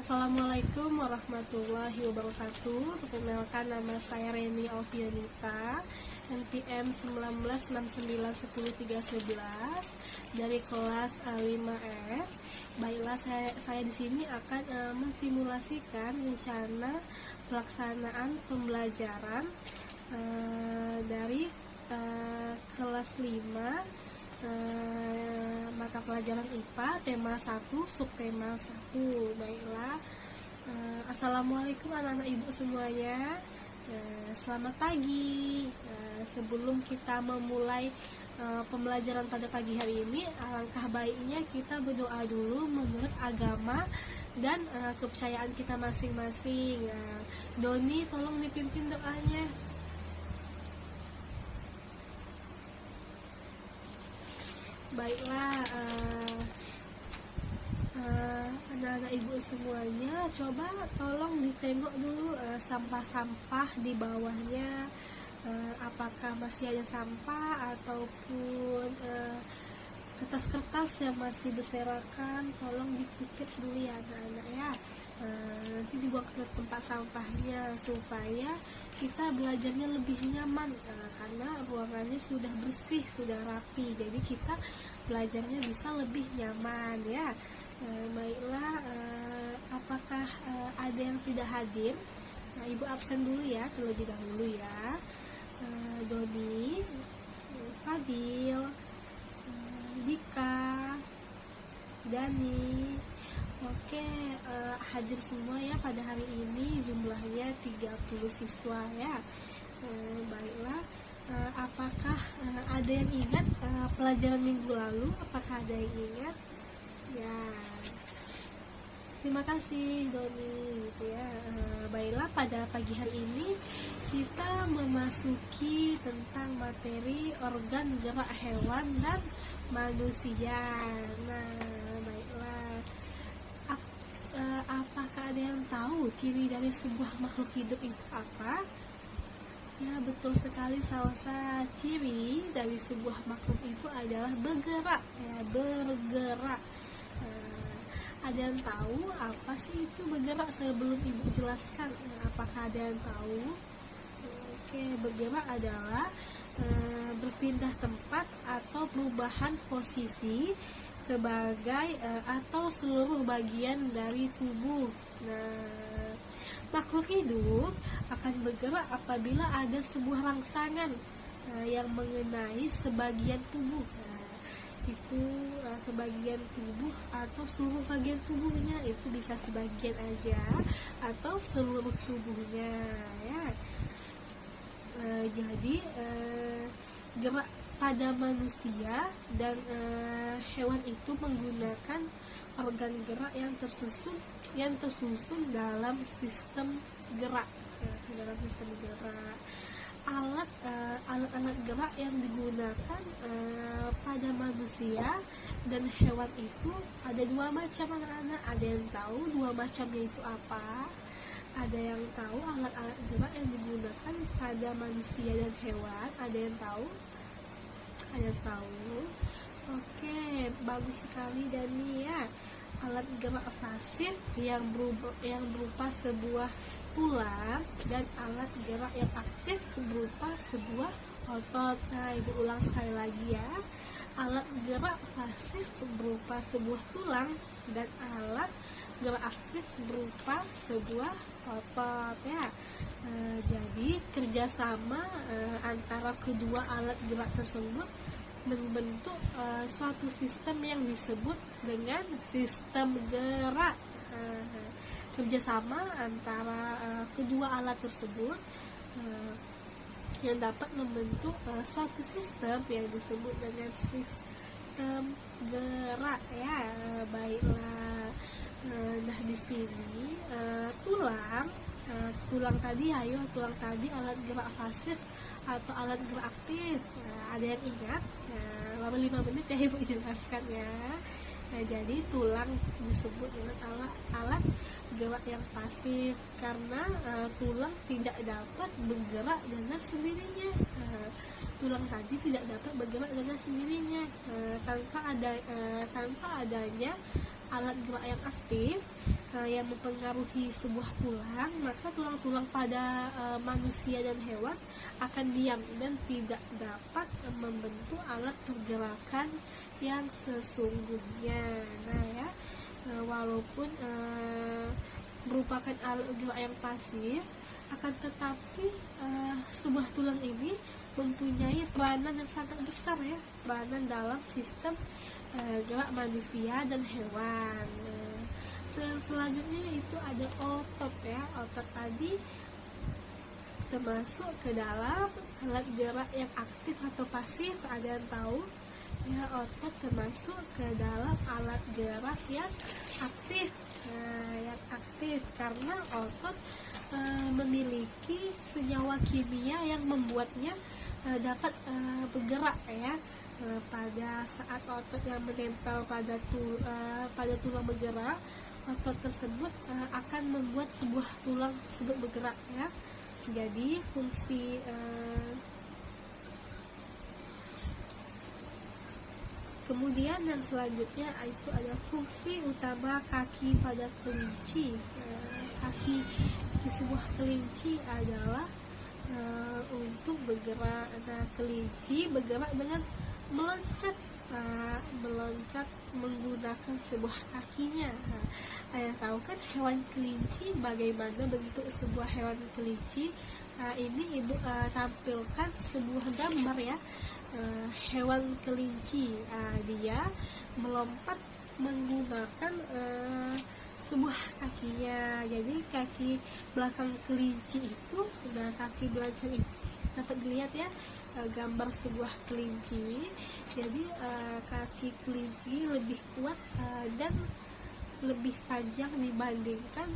Assalamualaikum warahmatullahi wabarakatuh. Perkenalkan, nama saya Reni Alfianita, NPM 19691011 dari kelas A5F. Baiklah, saya di sini akan mensimulasikan rencana pelaksanaan pembelajaran dari kelas 5 mata pelajaran IPA tema 1 subtema 1. Baiklah, assalamualaikum anak-anak ibu semuanya. Selamat pagi. Sebelum kita memulai pembelajaran pada pagi hari ini, alangkah baiknya kita berdoa dulu menurut agama dan kepercayaan kita masing-masing. Doni, tolong dipimpin doanya. Baiklah, anak-anak ibu semuanya, coba tolong ditengok dulu sampah-sampah di bawahnya, apakah masih ada sampah ataupun kertas-kertas yang masih berserakan. Tolong dipikir dulu ya anak-anak ya. Nanti dibuang ke tempat sampahnya supaya kita belajarnya lebih nyaman, karena ruangannya sudah bersih, sudah rapi, jadi kita belajarnya bisa lebih nyaman ya. Baiklah, apakah ada yang tidak hadir? Ibu absen dulu ya, terlebih dahulu ya. Doni, Fadil, Dika, Dani. Oke, hadir semua ya pada hari ini, jumlahnya 30 siswa ya. Baiklah, apakah ada yang ingat pelajaran minggu lalu? Apakah ada yang ingat? Ya, terima kasih Doni gitu ya. Baiklah, pada pagi hari ini kita memasuki tentang materi organ gerak hewan dan manusia. Nah, baiklah, apakah ada yang tahu ciri dari sebuah makhluk hidup itu apa? Ya, betul sekali Salsa. Ciri dari sebuah makhluk itu adalah bergerak ya, bergerak. Ada yang tahu apa sih itu bergerak? Sebelum ibu jelaskan, apakah ada yang tahu? Oke, bergerak adalah berpindah tempat atau perubahan posisi sebagai atau seluruh bagian dari tubuh. Nah, makhluk hidup akan bergerak apabila ada sebuah rangsangan yang mengenai sebagian tubuh. Itu sebagian tubuh atau seluruh bagian tubuhnya, itu bisa sebagian aja atau seluruh tubuhnya ya. Jadi gerak pada manusia dan hewan itu menggunakan organ gerak yang tersusun dalam sistem gerak. Alat-alat gerak yang digunakan pada manusia dan hewan itu ada dua macam anak-anak. Ada yang tahu dua macamnya itu apa? Ada yang tahu alat-alat gerak yang digunakan pada manusia dan hewan? Ada yang tahu? Ada yang tahu? Oke, bagus sekali Dani ya. Alat gerak pasif yang berupa sebuah tulang dan alat gerak yang aktif berupa sebuah otot. Nah, ibu ulang sekali lagi ya. Alat gerak pasif berupa sebuah tulang dan alat gerak aktif berupa sebuah otot ya. Jadi kerjasama antara kedua alat gerak tersebut membentuk suatu sistem yang disebut dengan sistem gerak. Kerjasama antara kedua alat tersebut yang dapat membentuk suatu sistem yang disebut dengan sistem gerak ya. Baiklah, nah di sini tulang tadi alat gerak pasif atau alat gerak aktif. Ada yang ingat? Lama 5 menit ya ibu jelaskan ya. Nah, jadi tulang disebut dengan alat gerak yang pasif karena tulang tidak dapat bergerak dengan sendirinya. Tulang tadi tidak dapat bergerak dengan sendirinya tanpa adanya alat gerak yang aktif. yang mempengaruhi sebuah tulang, maka tulang-tulang pada manusia dan hewan akan diam dan tidak dapat membentuk alat pergerakan yang sesungguhnya. Nah ya, walaupun merupakan alat gerak yang pasif, akan tetapi sebuah tulang ini mempunyai peranan yang sangat besar ya, peranan dalam sistem gerak manusia dan hewan. Selanjutnya itu ada otot ya. Otot tadi termasuk ke dalam alat gerak yang aktif atau pasif, ada yang tahu ya? Otot termasuk ke dalam alat gerak yang aktif. Yang aktif karena otot memiliki senyawa kimia yang membuatnya dapat bergerak ya. Pada saat otot yang menempel pada tulang bergerak, otot tersebut akan membuat sebuah tulang tersebut bergerak ya. Jadi fungsi kemudian yang selanjutnya itu ada fungsi utama kaki pada kelinci. Kaki sebuah kelinci adalah untuk bergerak. Nah, kelinci bergerak dengan meloncat menggunakan sebuah kakinya. Ayah tahu kan hewan kelinci, bagaimana bentuk sebuah hewan kelinci? Ini ibu tampilkan sebuah gambar ya. Hewan kelinci, dia melompat menggunakan sebuah kakinya. Jadi kaki belakang kelinci itu, nah kaki belakang itu dapat dilihat ya, gambar sebuah kelinci. Jadi kaki kelinci lebih kuat dan lebih panjang dibandingkan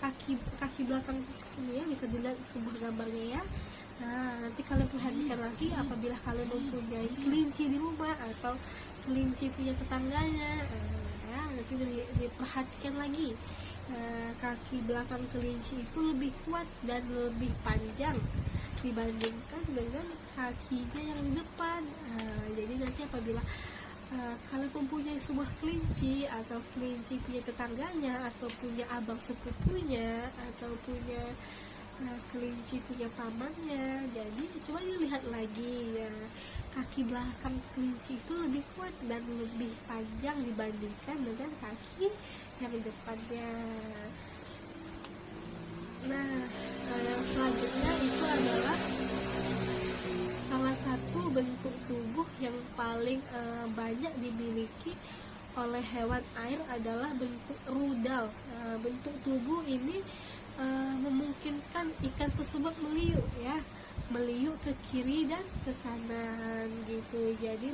kaki belakang ini ya, bisa dilihat sebuah gambarnya ya. Nah, nanti kalian perhatikan lagi apabila kalian mempunyai kelinci di rumah atau kelinci punya tetangganya, ya, nanti diperhatikan lagi. Kaki belakang kelinci itu lebih kuat dan lebih panjang dibandingkan dengan kakinya yang di depan. Jadi nanti apabila kalian mempunyai sebuah kelinci atau kelinci punya tetangganya atau punya abang sepupunya atau punya kelinci punya pamannya, jadi coba dilihat lagi ya, kaki belakang kelinci itu lebih kuat dan lebih panjang dibandingkan dengan kaki yang depannya. Nah, yang selanjutnya itu adalah salah satu bentuk tubuh yang paling banyak dimiliki oleh hewan air adalah bentuk rudal. Bentuk tubuh ini memungkinkan ikan tersebut meliuk ya, meliuk ke kiri dan ke kanan gitu. Jadi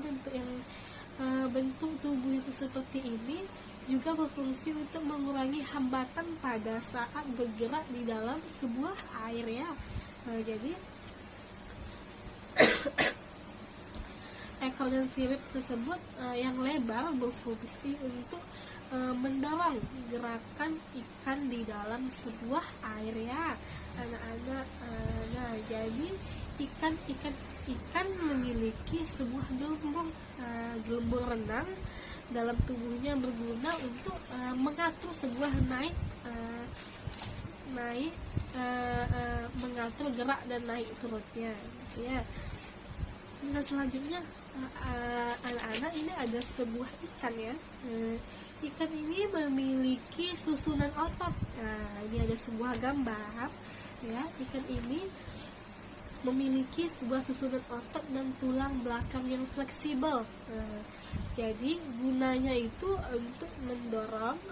bentuk tubuh yang seperti ini juga berfungsi untuk mengurangi hambatan pada saat bergerak di dalam sebuah air ya. Jadi ekor dan sirip tersebut yang lebar berfungsi untuk mendorong gerakan ikan di dalam sebuah air ya, anak-anak. Nah, jadi ikan memiliki sebuah gelembung renang dalam tubuhnya berguna untuk mengatur sebuah mengatur gerak dan naik turunnya ya. Nah, selanjutnya anak-anak, ini ada sebuah ikan ya. Ikan ini memiliki susunan otot. Nah, ini ada sebuah gambar ya. Ikan ini memiliki sebuah susunan otot dan tulang belakang yang fleksibel. Jadi gunanya itu untuk mendorong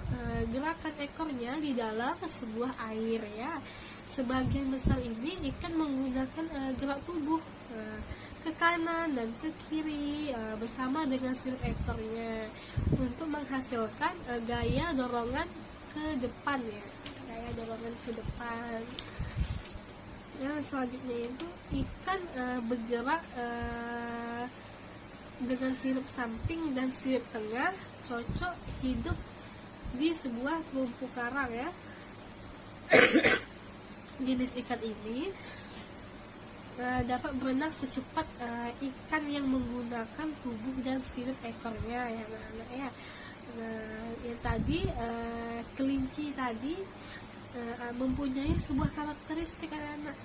gerakan ekornya di dalam sebuah air ya. Sebagian besar ini ikan menggunakan gerak tubuh ke kanan dan ke kiri bersama dengan sirip ekornya untuk menghasilkan gaya dorongan ke depan ya, gaya dorongan ke depan. Yang selanjutnya itu ikan bergerak dengan sirip samping dan sirip tengah, cocok hidup di sebuah terumpu karang ya. Jenis ikan ini dapat berenang secepat ikan yang menggunakan tubuh dan sirip ekornya ya anak-anak ya. Nah, yang tadi kelinci tadi mempunyai sebuah karakteristik anak-anak.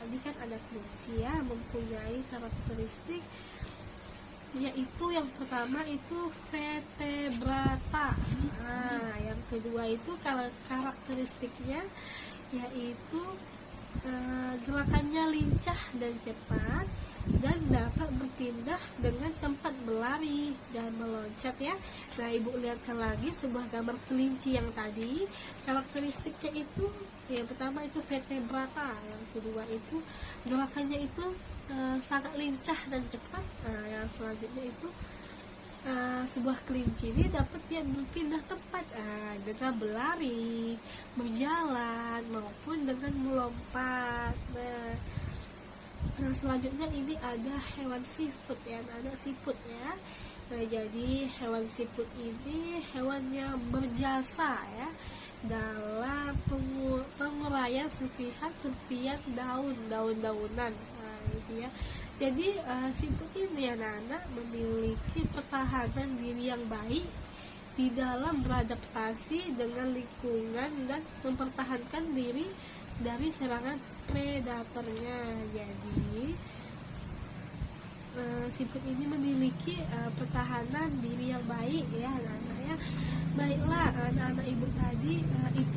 Tadi kan ada kelinci ya, mempunyai karakteristik, yaitu yang pertama itu vertebrata. Nah, yang kedua itu karakteristiknya yaitu gerakannya lincah dan cepat, dan dapat berpindah dengan tempat berlari dan meloncat ya. Nah, ibu lihatkan lagi sebuah gambar kelinci yang tadi. Karakteristiknya itu yang pertama itu vertebrata, yang kedua itu gerakannya itu sangat lincah dan cepat. Nah, yang selanjutnya itu sebuah kelinci ini dapat dia berpindah tempat dengan berlari, berjalan maupun dengan melompat. Nah, selanjutnya ini ada hewan siput ya, ada siput ya. Nah, jadi hewan siput ini hewan yang berjasa ya dalam penguraian serpihan daun-daunan. Nah, itu ya. Jadi siput ini anak-anak memiliki pertahanan diri yang baik di dalam beradaptasi dengan lingkungan dan mempertahankan diri dari serangan predatornya. Jadi siput ini memiliki pertahanan diri yang baik ya anak-anak ya. Baiklah anak-anak, ibu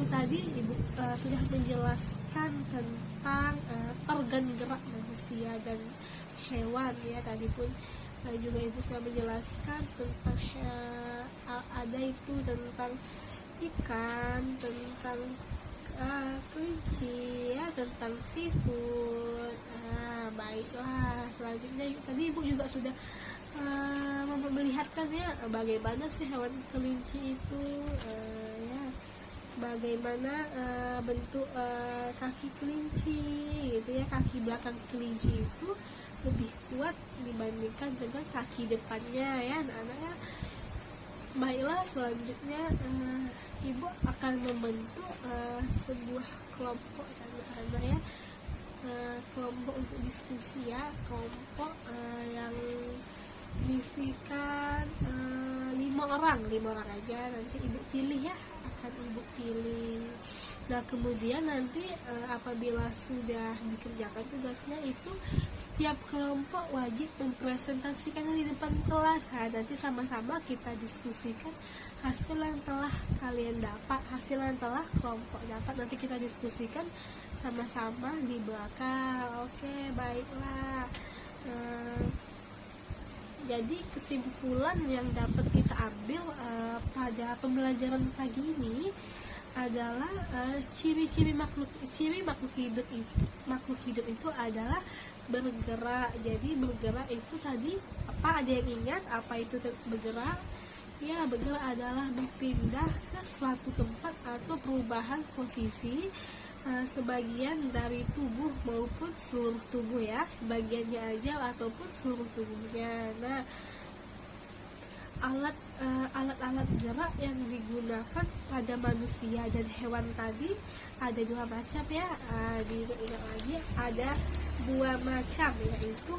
tadi ibu sudah menjelaskan tentang organ gerak manusia dan hewan ya. Tadi pun juga ibu sudah menjelaskan tentang ada itu tentang ikan, tentang kelinci ya, tentang seafood. Baiklah, selanjutnya tadi ibu juga sudah memperlihatkan ya bagaimana sih hewan kelinci itu ya, bagaimana bentuk kaki kelinci gitu ya. Kaki belakang kelinci itu lebih kuat dibandingkan dengan kaki depannya ya anak-anak ya. Baiklah, selanjutnya ibu akan membentuk sebuah kelompok anak-anak ya, kelompok untuk diskusi ya, kelompok yang misikan 5 orang aja. Nanti ibu pilih ya, akan ibu pilih. Nah, kemudian nanti apabila sudah dikerjakan tugasnya itu, setiap kelompok wajib mempresentasikannya di depan kelas. Nah, nanti sama-sama kita diskusikan hasil yang telah kalian dapat, hasil yang telah kelompok dapat. Nanti kita diskusikan sama-sama di belakang. Oke, baiklah. Jadi kesimpulan yang dapat kita ambil pada pembelajaran pagi ini adalah ciri makhluk hidup itu adalah bergerak. Jadi bergerak itu tadi apa, ada yang ingat apa itu bergerak? Ya, bergerak adalah berpindah ke suatu tempat atau perubahan posisi sebagian dari tubuh maupun seluruh tubuh ya, sebagiannya aja ataupun seluruh tubuhnya. Nah, alat-alat gerak yang digunakan pada manusia dan hewan tadi ada 2 macam ya. Diingat lagi, ada 2 macam, yaitu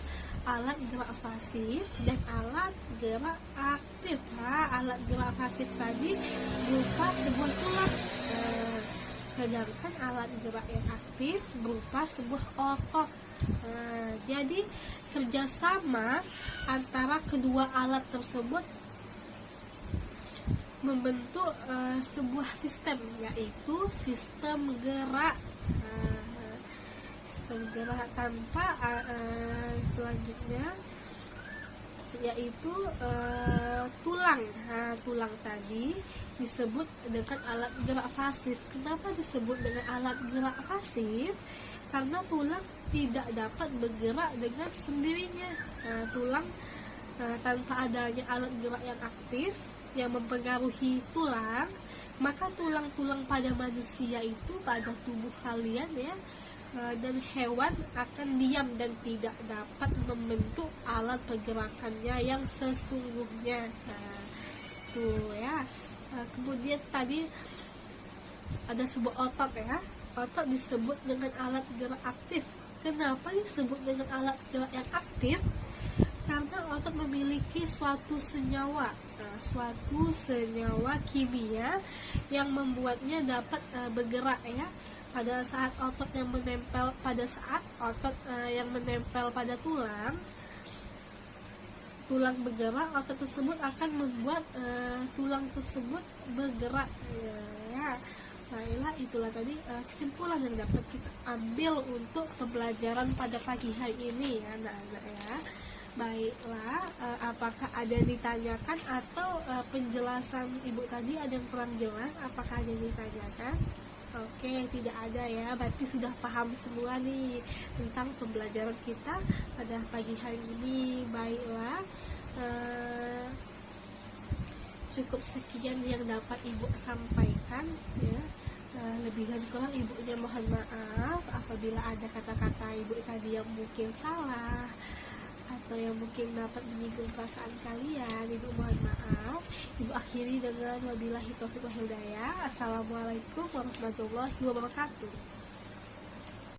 alat gerak pasif dan alat gerak aktif. Alat gerak pasif tadi berupa sebuah tulang, sedangkan alat gerak yang aktif berupa sebuah otot. Jadi kerjasama antara kedua alat tersebut membentuk sebuah sistem, yaitu sistem gerak. Sistem gerak tanpa selanjutnya yaitu tulang. Tulang tadi disebut dengan alat gerak pasif. Kenapa disebut dengan alat gerak pasif? Karena tulang tidak dapat bergerak dengan sendirinya. Tulang tanpa adanya alat gerak yang aktif yang mempengaruhi tulang, maka tulang-tulang pada manusia itu, pada tubuh kalian ya, dan hewan akan diam dan tidak dapat membentuk alat pergerakannya yang sesungguhnya. Tuh ya. Kemudian tadi ada sebuah otot ya. Otot disebut dengan alat gerak aktif. Kenapa disebut dengan alat gerak yang aktif? karena otot memiliki suatu senyawa, kimia yang membuatnya dapat bergerak ya. Pada saat otot yang menempel pada tulang bergerak, otot tersebut akan membuat tulang tersebut bergerak ya. Baiklah, itulah tadi kesimpulan yang dapat kita ambil untuk pembelajaran pada pagi hari ini ya anak-anak ya. Baiklah, apakah ada yang ditanyakan atau penjelasan ibu tadi ada yang kurang jelas? Apakah ada yang ditanyakan? Oke, tidak ada ya, berarti sudah paham semua nih tentang pembelajaran kita pada pagi hari ini. Baiklah, cukup sekian yang dapat ibu sampaikan ya. Lebih dan kurang ibunya mohon maaf apabila ada kata-kata ibu tadi yang mungkin salah atau yang mungkin dapat menyinggung perasaan kalian. Ibu mohon maaf. Ibu akhiri dengan wabillahi taufiq wal hidayah. Assalamualaikum warahmatullahi wabarakatuh.